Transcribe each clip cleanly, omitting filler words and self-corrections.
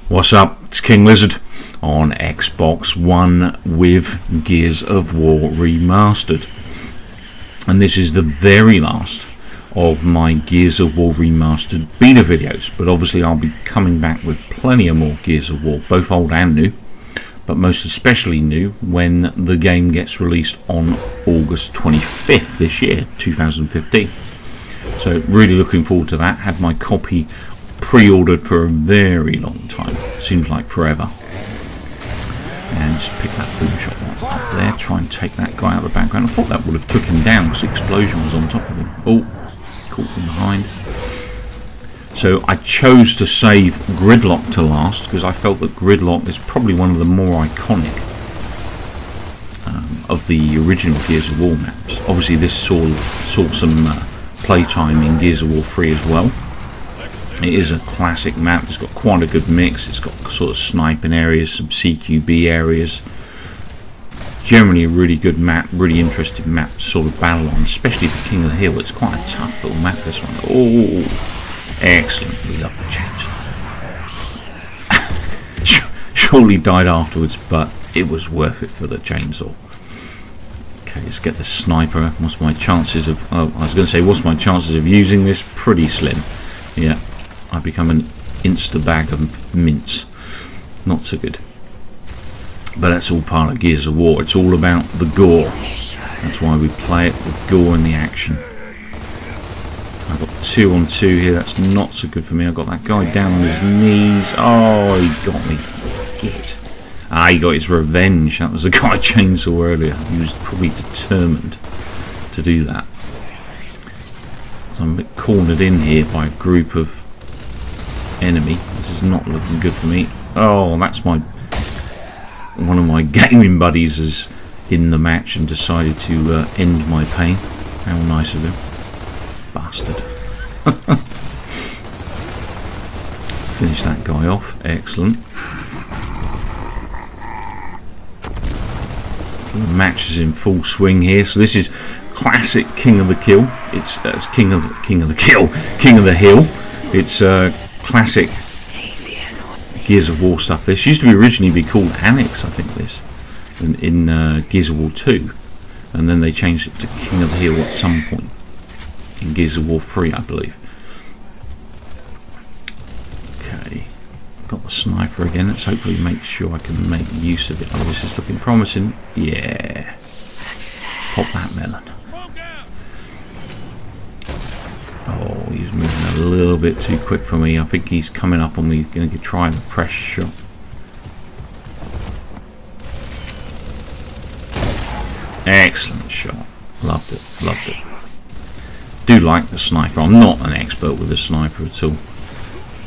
What's up? It's King Lizzard on Xbox One with Gears of War Remastered, and this is the very last of my Gears of War Remastered beta videos, but obviously I'll be coming back with plenty of more Gears of War, both old and new, but most especially new when the game gets released on August 25th this year, 2015. So really looking forward to that. Had my copy pre-ordered for a very long time, seems like forever. And just pick that boom shot up there, try and take that guy out of the background. I thought that would have took him down because the explosion was on top of him. Oh, caught from behind. So I chose to save Gridlock to last because I felt that Gridlock is probably one of the more iconic of the original Gears of War maps. Obviously this saw some playtime in Gears of War 3 as well. It is a classic map. It's got quite a good mix. It's got sort of sniping areas, some CQB areas. Generally a really good map, really interesting map to sort of battle on, especially for King of the Hill. It's quite a tough little map, this one. Oh, excellent. We love the chainsaw. Surely died afterwards, but it was worth it for the chainsaw. Okay, let's get the sniper. What's my chances of... Oh, I was going to say, what's my chances of using this? Pretty slim. Yeah. I become an insta bag of mince. Not so good. But that's all part of Gears of War. It's all about the gore. That's why we play it, the gore and the action. I've got 2 on 2 here. That's not so good for me. I've got that guy down on his knees. Oh, he got me. Get. Ah, he got his revenge. That was the guy chainsaw earlier. He was probably determined to do that. So I'm a bit cornered in here by a group of enemy. This is not looking good for me. Oh, that's one of my gaming buddies is in the match and decided to end my pain. How nice of him. Bastard. Finish that guy off. Excellent. So the match is in full swing here. So this is classic King of the Kill. It's King of the Hill. It's classic Gears of War stuff. This used to originally be called Annex, I think, this in Gears of War 2, and then they changed it to King of the Hill at some point in Gears of War 3, I believe. Okay, got the sniper again. Let's hopefully make sure I can make use of it. Oh, this is looking promising. Yeah, pop that melon. Oh, he's moving a little bit too quick for me. I think he's coming up on me. He's going to try the pressure shot. Excellent shot. Loved it. Loved it. Do like the sniper. I'm not an expert with the sniper at all.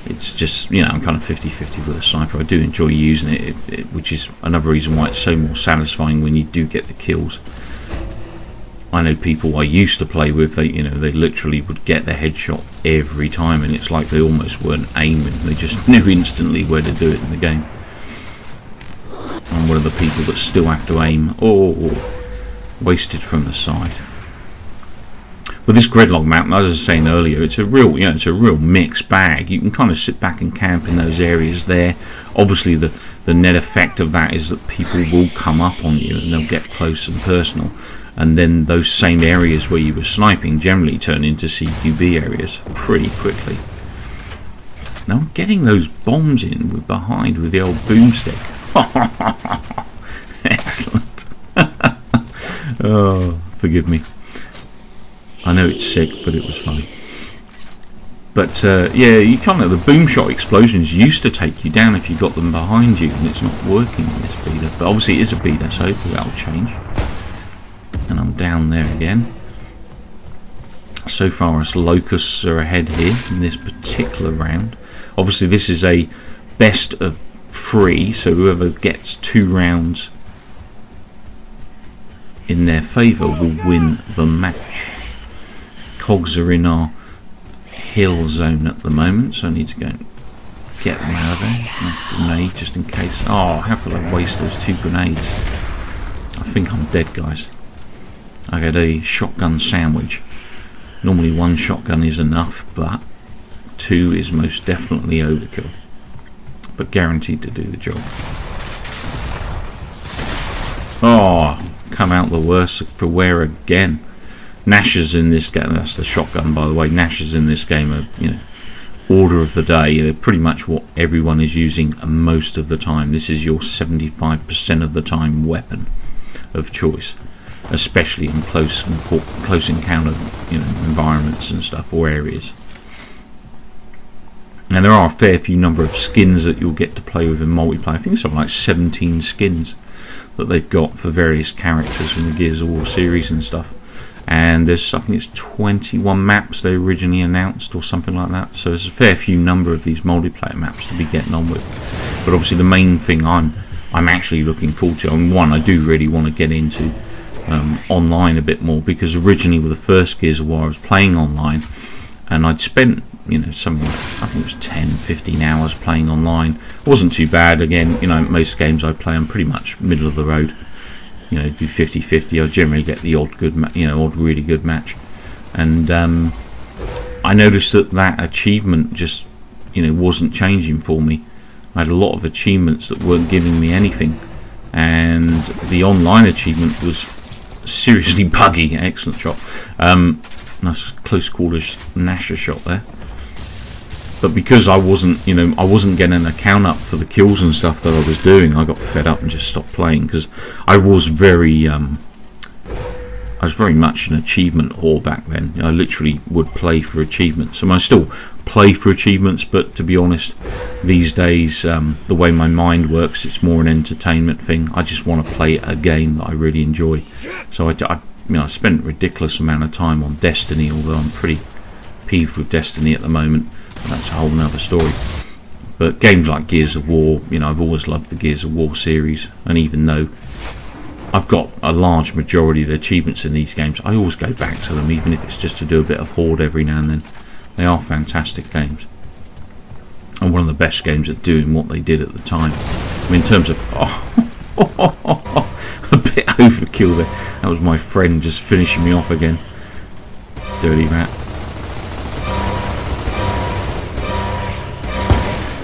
It's just, you know, I'm kind of 50-50 with the sniper. I do enjoy using it, which is another reason why it's so more satisfying when you do get the kills. I know people I used to play with, they literally would get the headshot every time, and it's like they almost weren't aiming. They just knew instantly where to do it in the game. I'm one of the people that still have to aim. Oh, wasted from the side. With this Gridlock map, as I was saying earlier, it's a real, it's a real mixed bag. You can kind of sit back and camp in those areas there. Obviously, the net effect of that is that people will come up on you and they'll get close and personal. And then those same areas where you were sniping generally turn into CQB areas pretty quickly. Now I'm getting those bombs in behind with the old boomstick. Excellent. Oh, forgive me. I know it's sick, but it was funny. But yeah, you kind of, the boom shot explosions used to take you down if you got them behind you, and it's not working in this beta. But obviously it is a beta, so hopefully that'll change. And I'm down there again. So far as locusts are ahead here in this particular round. Obviously this is a best of 3, so whoever gets 2 rounds in their favour will win the match. Cogs are in our hill zone at the moment, so I need to go and get them out of there. A grenade just in case. Oh, how could I waste those 2 grenades? I think I'm dead, guys. I got a shotgun sandwich. Normally 1 shotgun is enough, but 2 is most definitely overkill. but guaranteed to do the job. Oh, come out the worse for wear again. Nashers in this game, that's the shotgun by the way, Nashers in this game are, you know, order of the day. They're pretty much what everyone is using most of the time. This is your 75% of the time weapon of choice, especially in close encounter, you know, environments and stuff, or areas. And there are a fair few number of skins that you'll get to play with in multiplayer. I think it's something like 17 skins that they've got for various characters from the Gears of War series and stuff. And there's something, it's 21 maps they originally announced or something like that. So there's a fair few number of these multiplayer maps to be getting on with. But obviously the main thing I'm actually looking forward to, and one I do really want to get into online a bit more, because originally with the first Gears of War I was playing online and I'd spent, you know, something, I think it was 10-15 hours playing online. It wasn't too bad. Again, you know, most games I play I'm pretty much middle of the road, you know, do 50-50. I generally get the odd good, odd really good match. And I noticed that achievement just, you know, wasn't changing for me. I had a lot of achievements that weren't giving me anything, and the online achievement was seriously buggy. Excellent shot. Nice close quarters Nasher shot there. But because I wasn't, you know, I wasn't getting a count up for the kills and stuff that I was doing, I got fed up and just stopped playing, because I was very much an achievement whore back then. I literally would play for achievements, and I still play for achievements, but to be honest, these days the way my mind works, it's more an entertainment thing. I just want to play a game that I really enjoy. So I spent a ridiculous amount of time on Destiny, although I'm pretty peeved with Destiny at the moment. That's a whole nother story. But games like Gears of War, you know, I've always loved the Gears of War series, and even though I've got a large majority of the achievements in these games, I always go back to them, even if it's just to do a bit of Horde every now and then. They are fantastic games, and one of the best games at doing what they did at the time. I mean, in terms of a bit overkill there. That was my friend just finishing me off again. Dirty rat.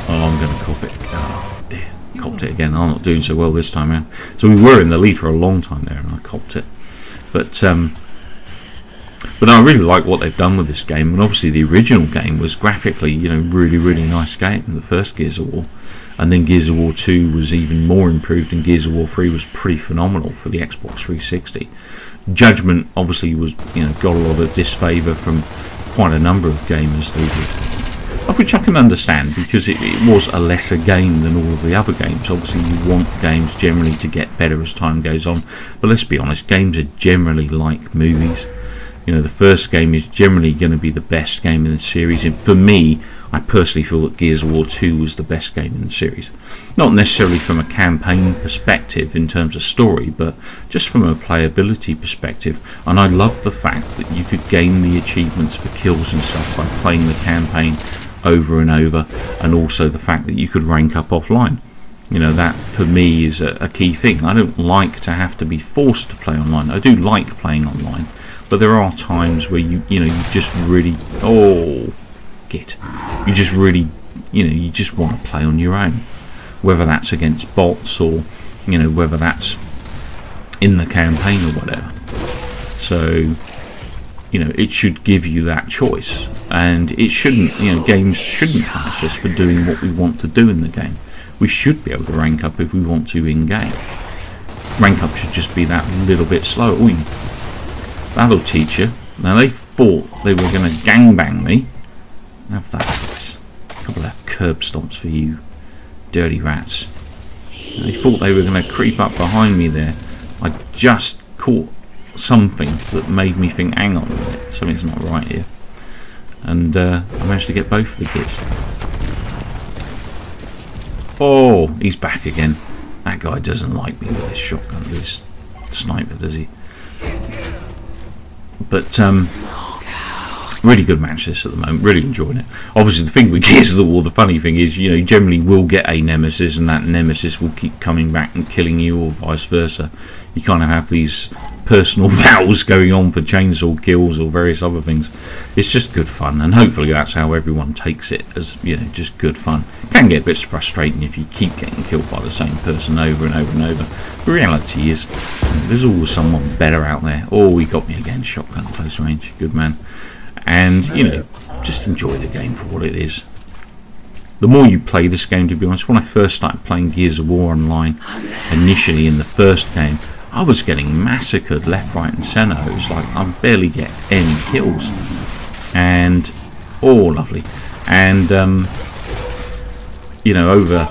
Oh, I'm going to cop it. Oh dear, copped it again. I'm not doing so well this time out. So we were in the lead for a long time there, and I copped it. But I really like what they've done with this game. And obviously the original game was graphically, you know, really nice game, the first Gears of War. And then Gears of War 2 was even more improved, and Gears of War 3 was pretty phenomenal for the Xbox 360. Judgment obviously was, you know, got a lot of disfavour from quite a number of gamers these days, which I can understand, because it was a lesser game than all of the other games. Obviously you want games generally to get better as time goes on, but let's be honest, games are generally like movies. You know, the first game is generally going to be the best game in the series, and for me, I personally feel that Gears of War 2 was the best game in the series. Not necessarily from a campaign perspective in terms of story, but just from a playability perspective. And I loved the fact that you could gain the achievements for kills and stuff by playing the campaign over and over, and also the fact that you could rank up offline. You know, that for me is a key thing. I don't like to have to be forced to play online. I do like playing online, but there are times where you just really, you just really, you just want to play on your own, whether that's against bots or, you know, whether that's in the campaign or whatever. So, you know, it should give you that choice, and it shouldn't, you know, games shouldn't punish us for doing what we want to do in the game. We should be able to rank up if we want to in game. Rank up should just be that little bit slower. Ooh, that'll teach you. Now, they thought they were going to gangbang me. Have that, boys. A couple of curb stomps for you, dirty rats. They thought they were going to creep up behind me there. I just caught something that made me think, hang on a minute, something's not right here. And I managed to get both of the kids. Oh, he's back again. That guy doesn't like me with his shotgun, with his sniper, does he? But really good match this at the moment, really enjoying it. Obviously the thing with Gears of the War, the funny thing is, you know, you generally will get a nemesis, and that nemesis will keep coming back and killing you, or vice versa. You kind of have these personal battles going on for chainsaw kills or various other things. It's just good fun, and hopefully that's how everyone takes it, as, you know, just good fun. It can get a bit frustrating if you keep getting killed by the same person over and over and over. The reality is, there's always someone better out there. Oh, he got me again, shotgun close range, good man. And, you know, just enjoy the game for what it is. The more you play this game, to be honest, when I first started playing Gears of War Online, initially in the first game, I was getting massacred left, right and centre. It was like I barely get any kills. And, oh, lovely. And, you know, over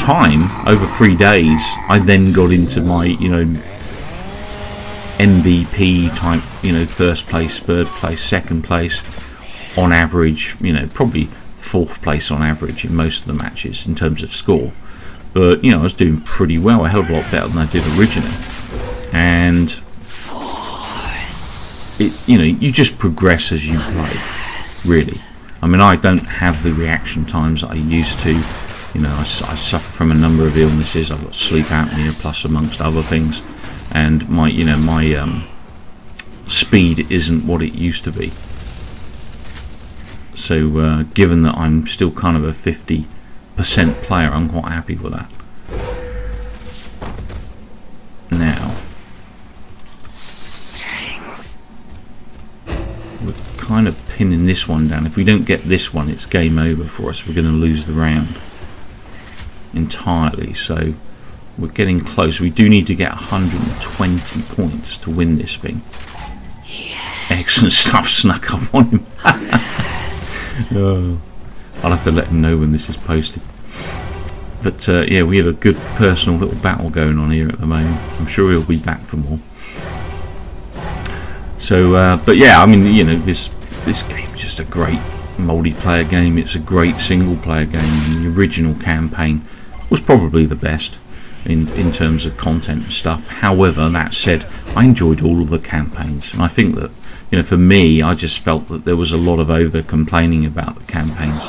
time, over 3 days, I then got into my, you know, MVP type, you know, first place, third place, second place, on average, you know, probably 4th place on average in most of the matches in terms of score. But, you know, I was doing pretty well, a hell of a lot better than I did originally. And it, you know, you just progress as you play, really. I mean, I don't have the reaction times that I used to. You know, I suffer from a number of illnesses. I've got sleep apnea plus amongst other things, and my, you know, my speed isn't what it used to be. So given that I'm still kind of a 50% player, I'm quite happy with that. Now, we're kind of pinning this one down. If we don't get this one, it's game over for us. We're going to lose the round entirely. So we're getting close. We do need to get 120 points to win this thing. Excellent stuff snuck up on him. I'll have to let him know when this is posted. But yeah, we have a good personal little battle going on here at the moment. I'm sure he'll be back for more. So, but yeah, I mean, you know, this game's just a great multiplayer game. It's a great single player game. And the original campaign was probably the best in terms of content and stuff. However, that said, I enjoyed all of the campaigns, and I think that, you know, for me, I just felt that there was a lot of over complaining about the campaigns,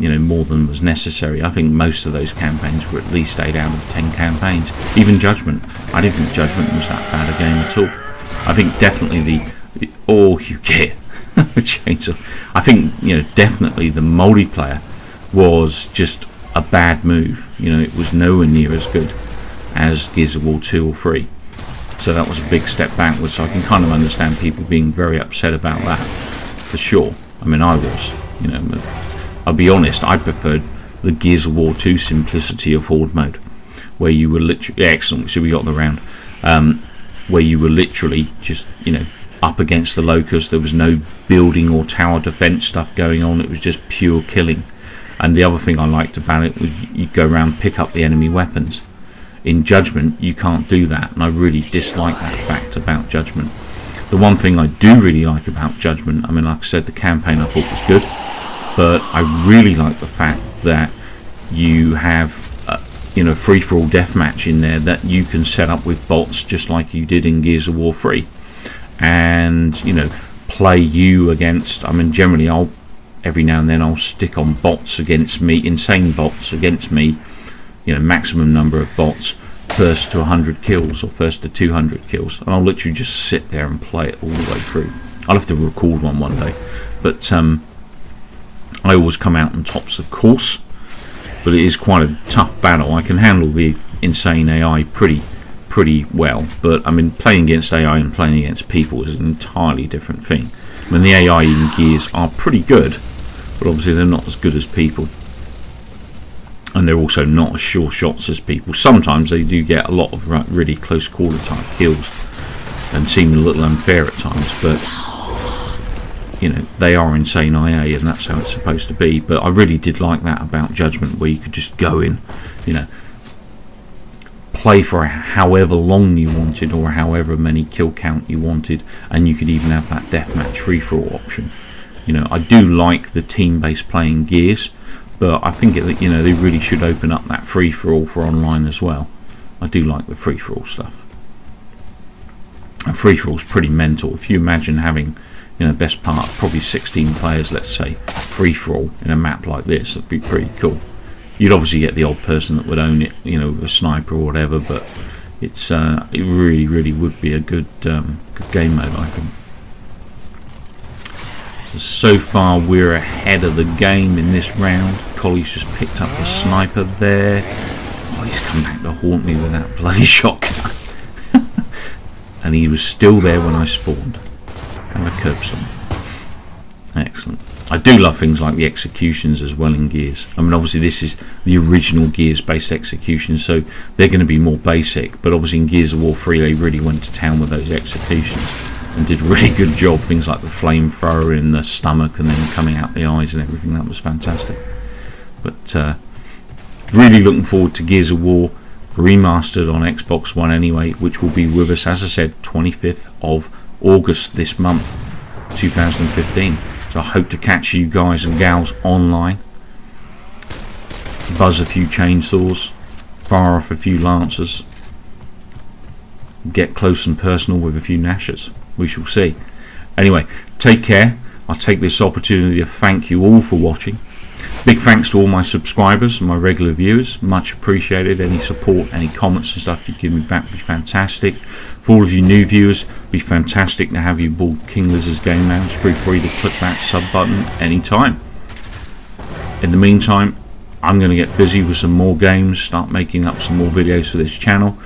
you know, more than was necessary. I think most of those campaigns were at least 8 out of 10 campaigns. Even Judgment, I didn't think Judgment was that bad a game at all. I think definitely the all you get chainsaw. I think, you know, definitely the multiplayer was just a bad move. You know, it was nowhere near as good as Gears of War 2 or 3. So that was a big step backwards. So I can kind of understand people being very upset about that, for sure. I mean, I was, you know, I'll be honest, I preferred the Gears of War 2 simplicity of Horde mode, where you were literally, excellent, so we got the round, where you were literally just, you know, up against the locust. There was no building or tower defense stuff going on. It was just pure killing. And the other thing I liked about it was you go around, pick up the enemy weapons. In Judgment, you can't do that, and I really dislike that fact about Judgment. The one thing I do really like about Judgment, I mean, like I said, the campaign I thought was good, but I really like the fact that you have, you know, free-for-all deathmatch in there that you can set up with bots just like you did in Gears of War 3, and, you know, play you against. I mean, generally I'll every now and then I'll stick on bots against me, insane bots against me, you know, maximum number of bots, first to 100 kills or first to 200 kills, and I'll literally just sit there and play it all the way through. I'll have to record one day, but I always come out on tops, of course, but it is quite a tough battle. I can handle the insane AI pretty well, but I mean, playing against AI and playing against people is an entirely different thing. I mean, the AI in Gears are pretty good, but obviously they're not as good as people, and they're also not as sure shots as people. Sometimes they do get a lot of really close quarter type kills and seem a little unfair at times, but you know, they are insane IA, and that's how it's supposed to be. But I really did like that about Judgment, where you could just go in, you know, play for however long you wanted or however many kill count you wanted, and you could even have that deathmatch free-for-all option. You know, I do like the team-based playing Gears, but I think you know, they really should open up that free-for-all for online as well. I do like the free-for-all stuff. And free-for-all is pretty mental. If you imagine having, you know, best part probably 16 players, let's say, free-for-all in a map like this, that'd be pretty cool. You'd obviously get the odd person that would own it, you know, a sniper or whatever, but it really would be a good game mode, I think. So far we're ahead of the game in this round. Collie's just picked up the sniper there. Oh, he's come back to haunt me with that bloody shotgun. And he was still there when I spawned. And I curbed some. Excellent. I do love things like the executions as well in Gears. I mean, obviously this is the original Gears based execution, so they're going to be more basic, but obviously in Gears of War 3 they really went to town with those executions and did a really good job. Things like the flamethrower in the stomach and then coming out the eyes and everything. That was fantastic. But really looking forward to Gears of War Remastered on Xbox One anyway, which will be with us, as I said, 25th of August this month, 2015. So I hope to catch you guys and gals online, buzz a few chainsaws, fire off a few lancers, get close and personal with a few gnashers. We shall see. Anyway, take care. I'll take this opportunity to thank you all for watching. Big thanks to all my subscribers and my regular viewers. Much appreciated. Any support, any comments and stuff you give me back would be fantastic. For all of you new viewers, it'd be fantastic to have you aboard King Lizzard's Game Lounge. Feel free to click that sub button anytime. In the meantime, I'm going to get busy with some more games, start making up some more videos for this channel,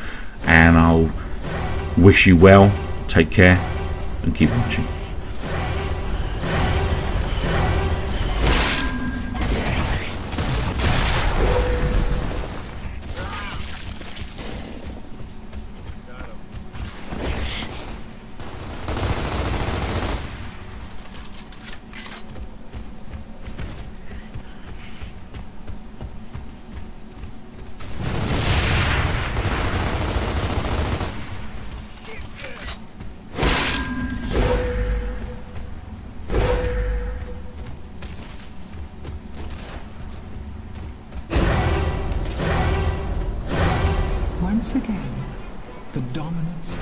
and I'll wish you well, take care, and keep watching. Once again, the dominance